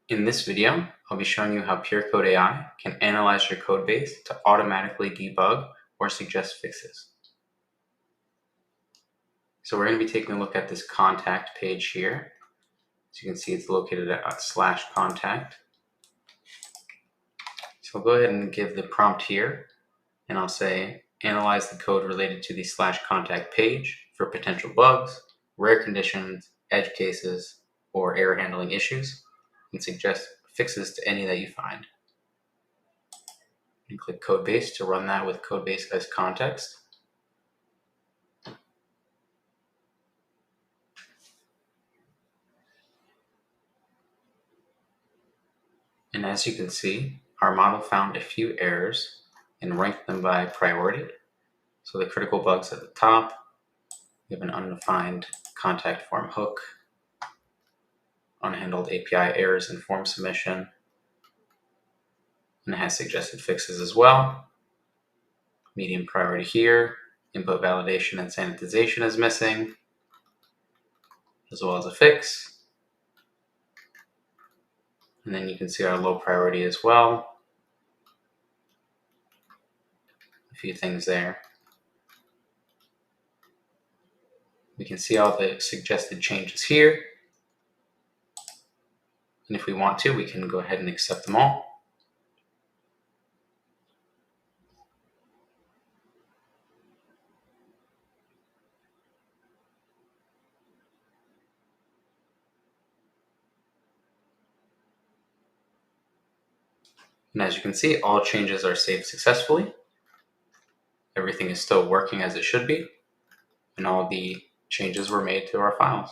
In this video, I'll be showing you how Purecode AI can analyze your code base to automatically debug or suggest fixes. So we're going to be taking a look at this contact page here. As you can see, it's located at /contact. So I'll go ahead and give the prompt here, and I'll say, analyze the code related to the /contact page for potential bugs, rare conditions, edge cases, or error handling issues, and suggest fixes to any that you find. And click Codebase to run that with Codebase as context. And as you can see, our model found a few errors and ranked them by priority. So the critical bugs at the top, we have an undefined contact form hook, unhandled API errors in form submission, and it has suggested fixes as well. Medium priority here, input validation and sanitization is missing, as well as a fix. And then you can see our low priority as well. A few things there. We can see all the suggested changes here. And if we want to, we can go ahead and accept them all. And as you can see, all changes are saved successfully. Everything is still working as it should be, and all the changes were made to our files.